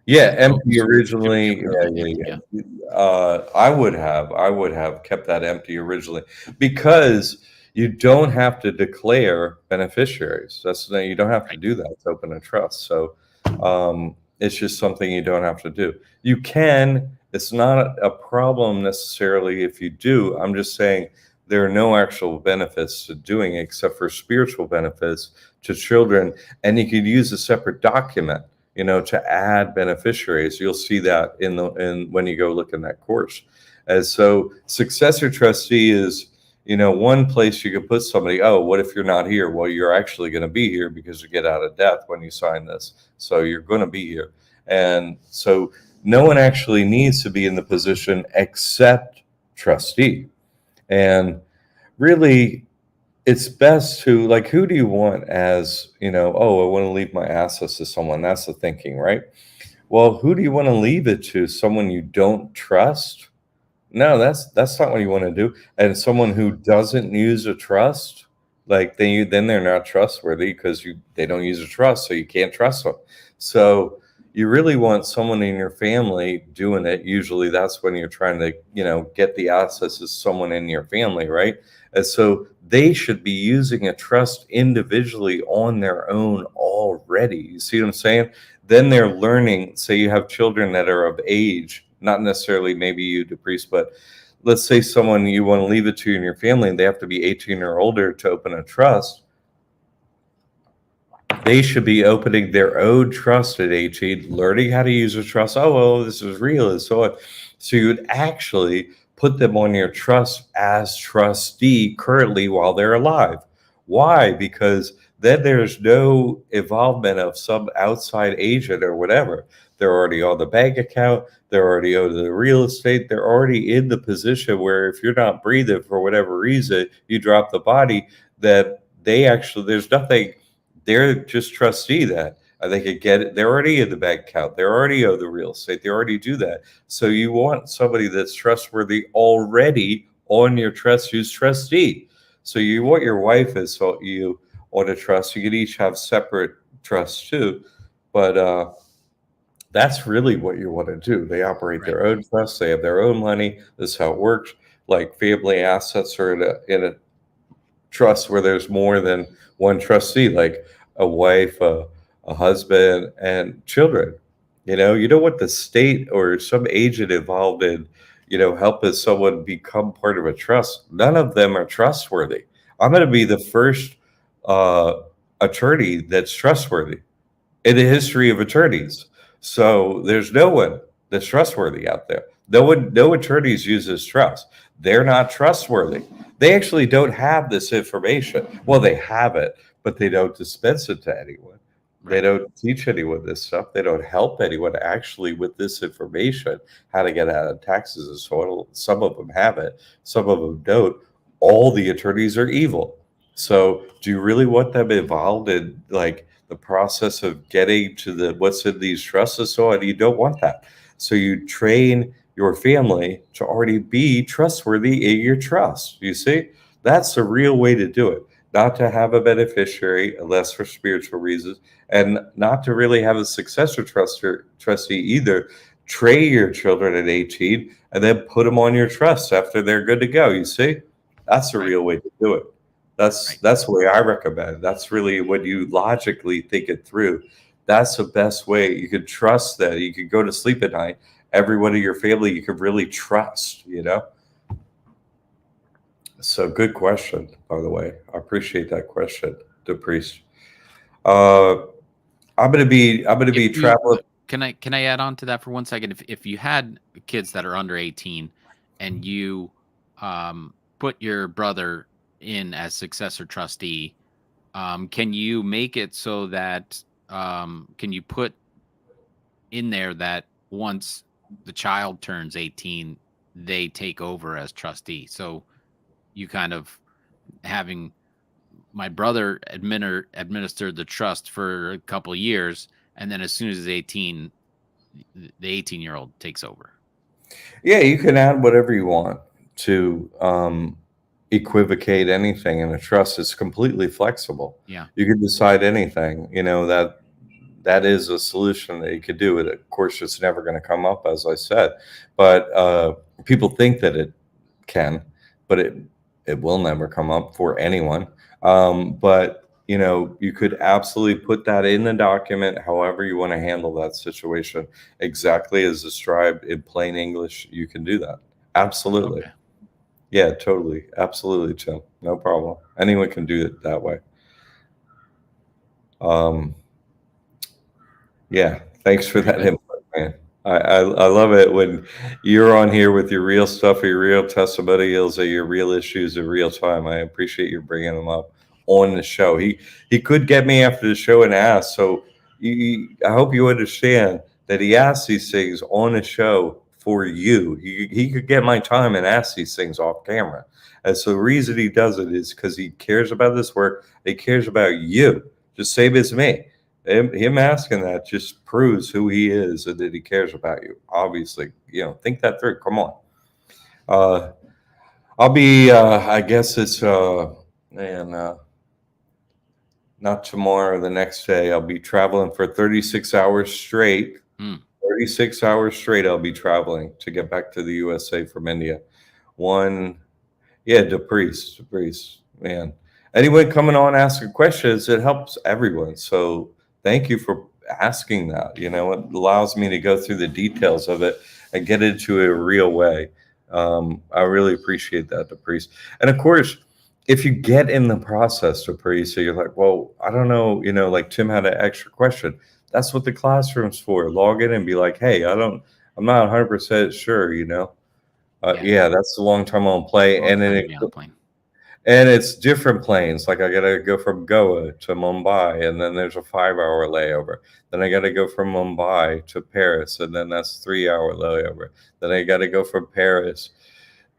Yeah, So empty should be originally. able to Yeah, keep it. yeah, Yeah. yeah. I would have kept that empty originally, because you don't have to declare beneficiaries. You don't have to Right. do that to open a trust. So it's just something you don't have to do. You can. It's not a problem necessarily if you do. I'm just saying there are no actual benefits to doing it except for spiritual benefits to children, and you could use a separate document, to add beneficiaries. You'll see that in when you go look in that course. And so successor trustee is, one place you could put somebody. Oh, what if you're not here? Well, you're actually going to be here because you get out of death when you sign this. So you're going to be here. And so no one actually needs to be in the position except trustee. And really, it's best to, like, who do you want as, oh, I want to leave my assets to someone. That's the thinking, right? Well, who do you want to leave it to? Someone you don't trust? No, that's not what you want to do. And someone who doesn't use a trust, like, then they're not trustworthy, because they don't use a trust, so you can't trust them. So you really want someone in your family doing it. Usually that's when you're trying to, get the assets, as someone in your family, right? And so they should be using a trust individually on their own already. You see what I'm saying? Then they're learning. Say you have children that are of age, not necessarily maybe you, the priest, but let's say someone you want to leave it to in your family, and they have to be 18 or older to open a trust. They should be opening their own trust at 18, learning how to use a trust. Oh, well, this is real, and so on. So you would actually put them on your trust as trustee currently while they're alive. Why? Because then there's no involvement of some outside agent or whatever. They're already on the bank account. They're already on the real estate. They're already in the position where if you're not breathing for whatever reason, you drop the body, that there's nothing. They're just trustee that they could get it. They're already in the bank account. They're already own the real estate. They already do that. So you want somebody that's trustworthy already on your trust, who's trustee. So you want your wife as, so you on a trust. You could each have separate trusts too, but that's really what you want to do. They operate Right. their own trusts. They have their own money. This is how it works. Like family assets are in a trust where there's more than one trustee, like a wife, a husband, and children. You don't want the state or some agent involved in, helping someone become part of a trust. None of them are trustworthy. I'm going to be the first uh, attorney that's trustworthy in the history of attorneys. So there's no one that's trustworthy out there. No attorneys uses trust. They're not trustworthy. They actually don't have this information. Well, they have it, but they don't dispense it to anyone. They Right. don't teach anyone this stuff. They don't help anyone actually with this information, how to get out of taxes and so on. Some of them have it, some of them don't. All the attorneys are evil. So do you really want them involved in, like, the process of getting to the what's in these trusts and so on? You don't want that. So you train your family to already be trustworthy in your trust. You see, that's the real way to do it. Not to have a beneficiary unless for spiritual reasons, and not to really have a successor trustee either. Train your children at 18 and then put them on your trust after they're good to go. You see, that's the Right. real way to do it. That's Right. that's the way I recommend. That's really when you logically think it through. That's the best way. You could trust that. You could go to sleep at night. Everyone in your family you could really trust. So good question, by the way. I appreciate that question, the priest. Uh, I'm gonna be If you traveling. can I add on to that for 1 second? If you had kids that are under 18 and you put your brother in as successor trustee, can you make it so that can you put in there that once the child turns 18, they take over as trustee? So you kind of having my brother administered the trust for a couple of years, and then as soon as he's 18, the 18-year-old takes over. Yeah, you can add whatever you want to equivocate anything in a trust. It's completely flexible. Yeah. You can decide anything. That is a solution that you could do. It, of course, it's never going to come up, as I said, but people think that it can, but it will never come up for anyone. But you could absolutely put that in the document, however you want to handle that situation, exactly as described in plain English. You can do that. Absolutely. Okay. Yeah, totally. Absolutely, Tim. No problem. Anyone can do it that way. Um, Yeah, thanks for Very that good. input, man. I love it when you're on here with your real stuff, your real testimonials, or your real issues in real time. I appreciate you bringing them up on the show. He could get me after the show and ask. So I hope you understand that he asked these things on the show for you. He could get my time and ask these things off camera. And so the reason he does it is because he cares about this work. He cares about you, just same as me. Him asking that just proves who he is and that he cares about you. Obviously, think that through. Come on. Uh, I'll be. I guess it's. Man, not tomorrow. The next day, I'll be traveling for 36 hours straight. Hmm. 36 hours straight. I'll be traveling to get back to the USA from India. One. Yeah, DePriest, man. Anyone coming on asking questions, it helps everyone. So thank you for asking that. It allows me to go through the details of it and get into a real way. I really appreciate that, DePriest. And of course, if you get in the process, DePriest, so you're like, well, I don't know, like Tim had an extra question. That's what the classroom's for. Log in and be like, hey, I'm not 100% sure. Yeah. Yeah, that's the long term on play, Long and time then to be on the plane. and it's different planes. Like I gotta go from Goa to Mumbai, and then there's a 5 hour layover. Then I gotta go from Mumbai to Paris, and then that's 3 hour layover. Then I gotta go from Paris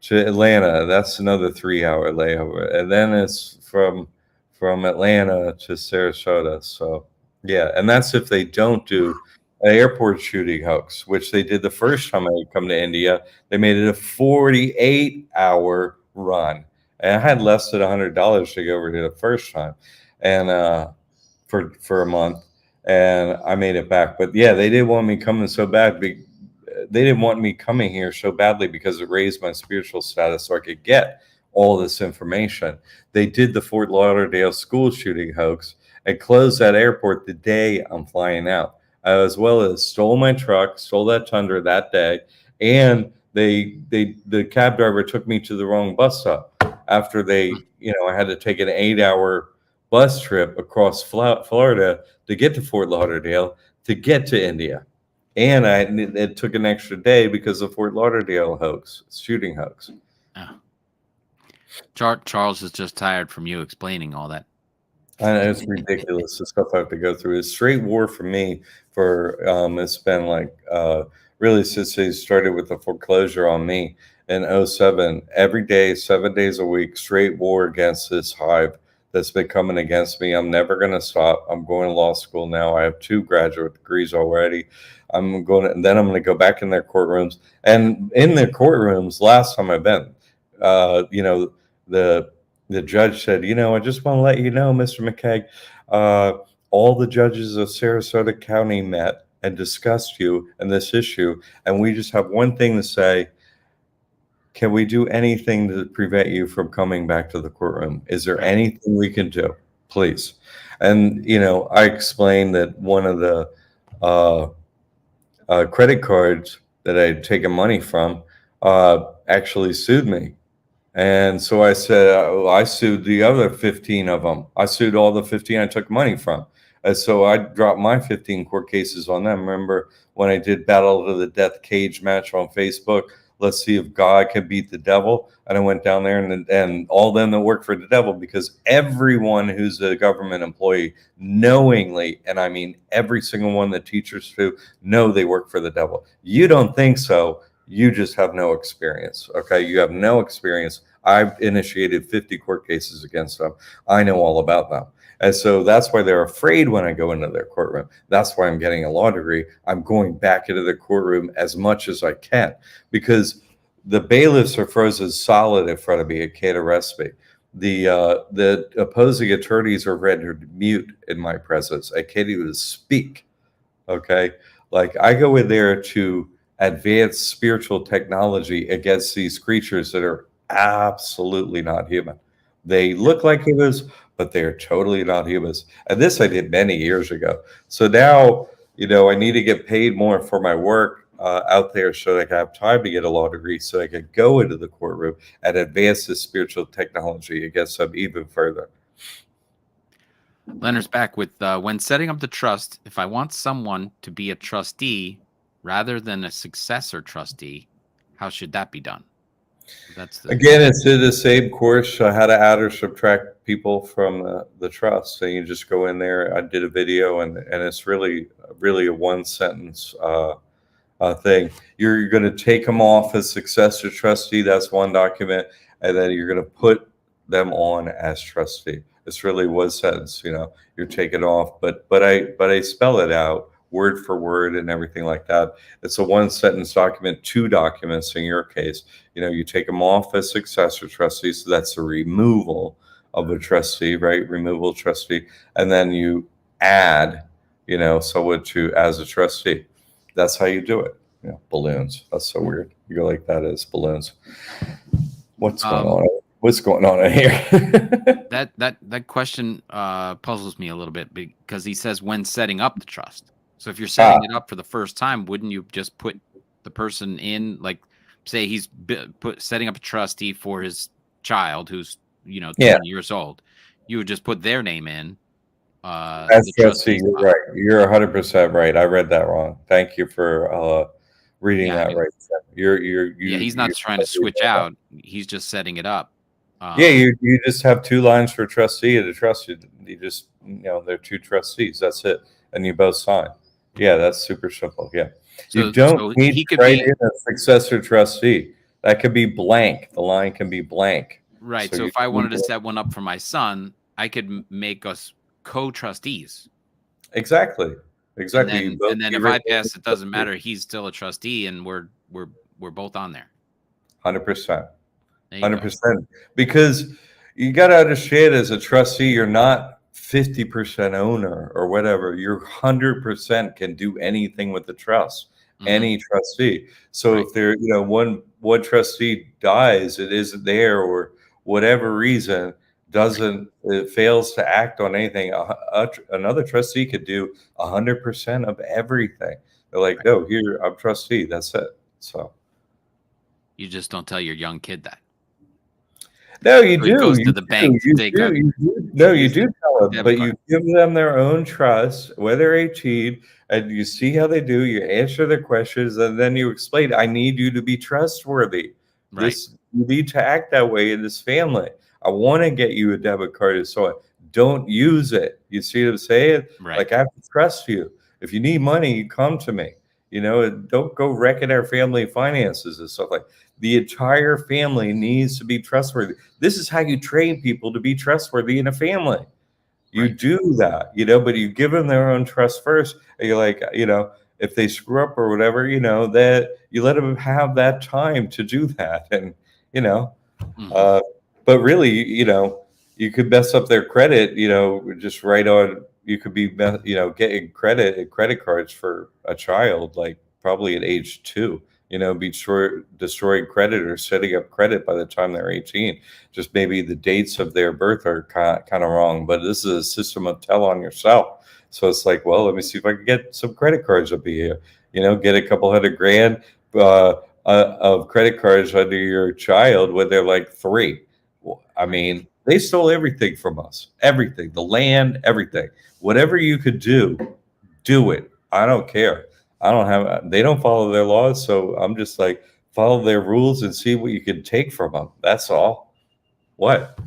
to Atlanta. That's another 3 hour layover, and then it's from Atlanta to Sarasota. So yeah, and that's if they don't do an airport shooting hoax, which they did the first time I come to India. They made it a 48-hour run, and I had less than $100 to go over to the first time, and for a month, and I made it back. But yeah, they didn't want me coming so bad. They didn't want me coming here so badly because it raised my spiritual status so I could get all this information. They did the Fort Lauderdale school shooting hoax and closed that airport the day I'm flying out, as well as stole my truck, stole that Tundra that day, and the cab driver took me to the wrong bus stop after I had to take an 8 hour bus trip across Florida to get to Fort Lauderdale to get to India. And it took an extra day because of Fort Lauderdale shooting hoax. Oh. Charles is just tired from you explaining all that. I know it's ridiculous the stuff I have to go through. It's straight war for me. It's been like really since they started with the foreclosure on me in '07. Every day, 7 days a week, straight war against this hive that's been coming against me. I'm never going to stop. I'm going to law school now. I have 2 graduate degrees already. And then I'm going to go back in their courtrooms. And in their courtrooms, last time I've been, the judge said, I just want to let you know, Mr. McCaig, all the judges of Sarasota County met and discussed you and this issue. And we just have one thing to say. Can we do anything to prevent you from coming back to the courtroom? Is there anything we can do? Please. And, I explained that one of the credit cards that I had taken money from actually sued me. And so I said, I sued the other 15 of them. I sued all the 15 I took money from. And so I dropped my 15 court cases on them. Remember when I did Battle to the Death cage match on Facebook? Let's see if God can beat the devil. And I went down there and all them that work for the devil, because everyone who's a government employee knowingly, and I mean every single one that teachers do, know they work for the devil. You don't think so. You just have no experience. Okay. You have no experience. I've initiated 50 court cases against them. I know all about them. And so that's why they're afraid when I go into their courtroom. That's why I'm getting a law degree. I'm going back into the courtroom as much as I can, because the bailiffs are frozen solid in front of me and can't arrest me. The opposing attorneys are rendered mute in my presence. I can't even speak. Okay. Like, I go in there to advance spiritual technology against these creatures that are absolutely not human. They look like humans, but they're totally not humans. And this I did many years ago. So now, I need to get paid more for my work out there so I can have time to get a law degree so I can go into the courtroom and advance this spiritual technology against them even further. Leonard's back with when setting up the trust, if I want someone to be a trustee rather than a successor trustee, how should that be done? That's Again, it's in the same course, how to add or subtract people from the trust. So you just go in there. I did a video, and it's really a one sentence thing. You're going to take them off as successor trustee. That's one document, and then you're going to put them on as trustee. It's really one sentence. You're taking off, but I spell it out word for word and everything like that. It's a one sentence document, two documents in your case. You take them off as successor trustee, so that's a removal of a trustee, right? Removal trustee, and then you add, someone to as a trustee. That's how you do it. Balloons. That's so weird. You go like that as balloons. What's going on? What's going on in here? that question puzzles me a little bit, because he says when setting up the trust. So if you're setting it up for the first time, wouldn't you just put the person in, like, say he's setting up a trustee for his child who's 20 years old? You would just put their name in. As trustee, you're right. You're 100% right. I read that wrong. Thank you for reading that right. He's not trying to switch out. He's just setting it up. You just have two lines for trustee and a trustee. You just they're two trustees. That's it, and you both sign. Yeah, that's super simple. Yeah, you don't need to write in a successor trustee. That could be blank. The line can be blank. Right. So if I wanted to set one up for my son, I could make us co-trustees. Exactly. And then if I pass, it doesn't matter. He's still a trustee, and we're both on there. 100%. 100%. Because you got to understand, as a trustee, you're not 50% owner or whatever. You're 100% can do anything with the trust. Mm-hmm. Any trustee. So if there, one trustee dies, it isn't there, or whatever reason, it fails to act on anything, another trustee could do 100% of everything. They're like, no, here, I'm trustee. That's it. So you just don't tell your young kid that. No, you do. He goes to the bank to take out. No, you do tell them, but you give them their own trust when they're 18, and you see how they do. You answer their questions, and then you explain, I need you to be trustworthy. Right. You need to act that way in this family. I want to get you a debit card and so on. Don't use it. You see what I'm saying? Right. Like, I have to trust you. If you need money, you come to me. Don't go wrecking our family finances and stuff like that. The entire family needs to be trustworthy. This is how you train people to be trustworthy in a family. You do that, but you give them their own trust first. And you're like, if they screw up or whatever, that you let them have that time to do that. And, but really, you could mess up their credit, just right on. You could be, getting credit cards for a child, like probably at age 2, be destroying credit or setting up credit by the time they're 18. Just maybe the dates of their birth are kind of wrong, but this is a system of tell on yourself. So it's like, well, let me see if I can get some credit cards up here, get a couple $100,000 of credit cards under your child when they're like 3. I mean, they stole everything from us, everything, the land, everything. Whatever you could do it. I don't care. They don't follow their laws. So I'm just like, follow their rules and see what you can take from them. That's all. What?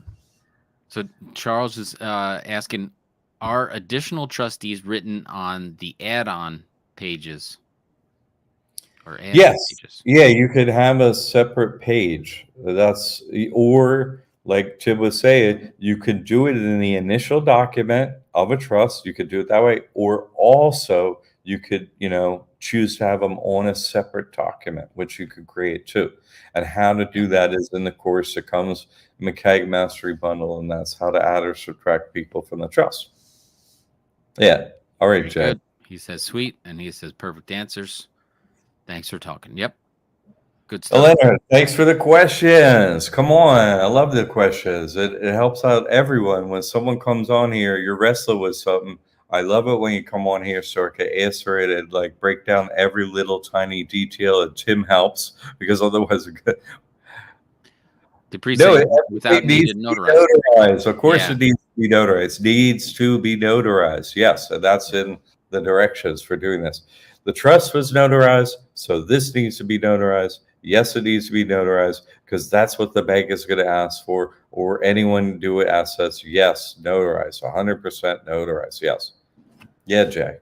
So Charles is asking, are additional trustees written on the add-on pages? Yes. Pages? Yeah, you could have a separate page. Or like Tim was saying, you could do it in the initial document of a trust. You could do it that way, or also you could, choose to have them on a separate document, which you could create too. And how to do that is in the course that comes McCaig Mastery Bundle, and that's how to add or subtract people from the trust. Yeah. All right, Very Jay. good. He says sweet, and he says perfect answers. Thanks for talking. Yep. Good stuff. Leonard, thanks for the questions. Come on. I love the questions. It helps out everyone. When someone comes on here, you're wrestling with something. I love it when you come on here so I can answer it and like break down every little tiny detail, and Tim helps because otherwise Depreciating without it needs needed to be notarized. notarized. Of course, Yeah. it needs to be notarized. Needs to be notarized. Yes, and that's in the directions for doing this. The trust was notarized, so this needs to be notarized. Yes, it needs to be notarized because that's what the bank is going to ask for, or anyone do it assets. Yes, notarized, 100% notarized. Yes. Yeah, Jay.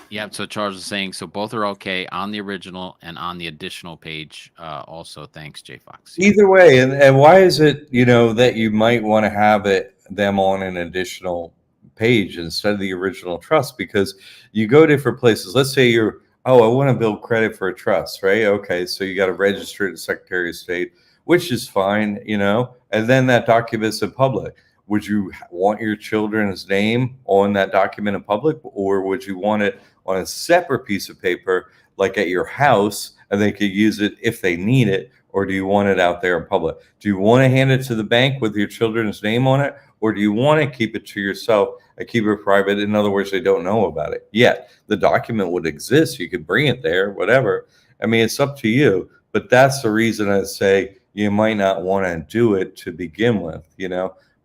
Yeah. So Charles is saying so both are okay on the original and on the additional page. Also, thanks, J Fox. Yeah. Either way, and why is it that you might want to have them on an additional page instead of the original trust? Because you go different places. Let's say I want to build credit for a trust, right? Okay, so you got to register at the Secretary of State, which is fine, and then that document's in public. Would you want your children's name on that document in public, or would you want it on a separate piece of paper, like at your house, and they could use it if they need it? Or do you want it out there in public? Do you want to hand it to the bank with your children's name on it? Or do you want to keep it to yourself and keep it private? In other words, they don't know about it yet. The document would exist. You could bring it there, whatever. I mean, it's up to you. But that's the reason I say you might not want to do it to begin with,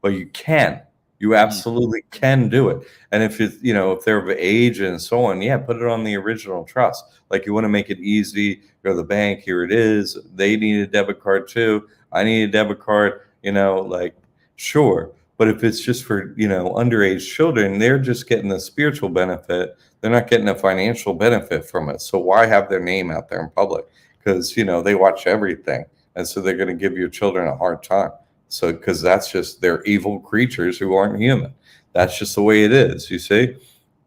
but you can. You absolutely can do it. And if it's, if they're of age and so on, yeah, put it on the original trust. Like you want to make it easy, go to the bank, here it is. They need a debit card too. I need a debit card, like sure. But if it's just for, underage children, they're just getting the spiritual benefit. They're not getting a financial benefit from it. So why have their name out there in public? Because, they watch everything. And so they're going to give your children a hard time. So, because that's just, they're evil creatures who aren't human. That's just the way it is. You see,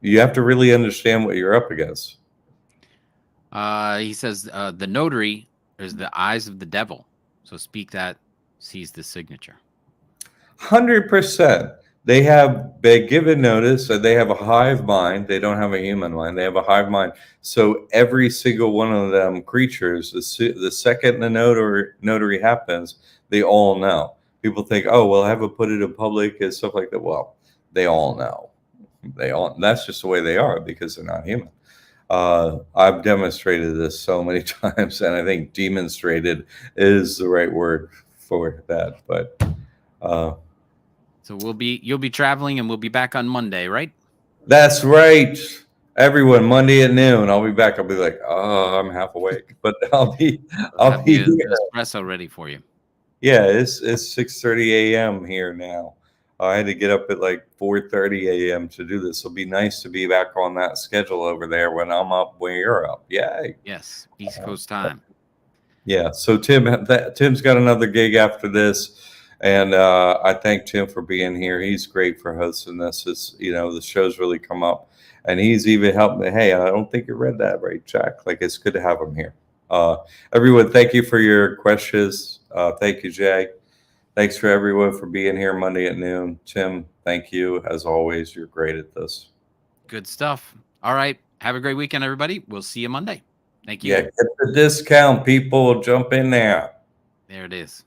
you have to really understand what you're up against. He says the notary is the eyes of the devil. So speak that sees the signature. 100%. They given notice and they have a hive mind. They don't have a human mind. They have a hive mind. So every single one of them creatures, the second the notary happens, they all know. People think, oh, well, I haven't put it in public and stuff like that. Well, they all know. That's just the way they are because they're not human. I've demonstrated this so many times, and I think demonstrated is the right word for that. But so you'll be traveling, and we'll be back on Monday, right? that's right. Everyone, Monday at noon, I'll be back. I'll be like, oh, I'm half awake, but I'll be Have here. espresso ready for you. Yeah, it's 6:30 a.m. here now. I had to get up at like 4:30 a.m. to do this. It'll be nice to be back on that schedule over there when I'm up when you're up. Yay. Yes, East Coast time. Yeah. So Tim's got another gig after this, and I thank Tim for being here. He's great for hosting this. It's the show's really come up, and he's even helped me. Hey, I don't think you read that right, Jack. Like it's good to have him here. Everyone, thank you for your questions. Thank you, Jay. Thanks for everyone for being here Monday at noon. Tim, thank you. As always, you're great at this. Good stuff. All right. Have a great weekend, everybody. We'll see you Monday. Thank you. Yeah, get the discount, people. Jump in there. There it is.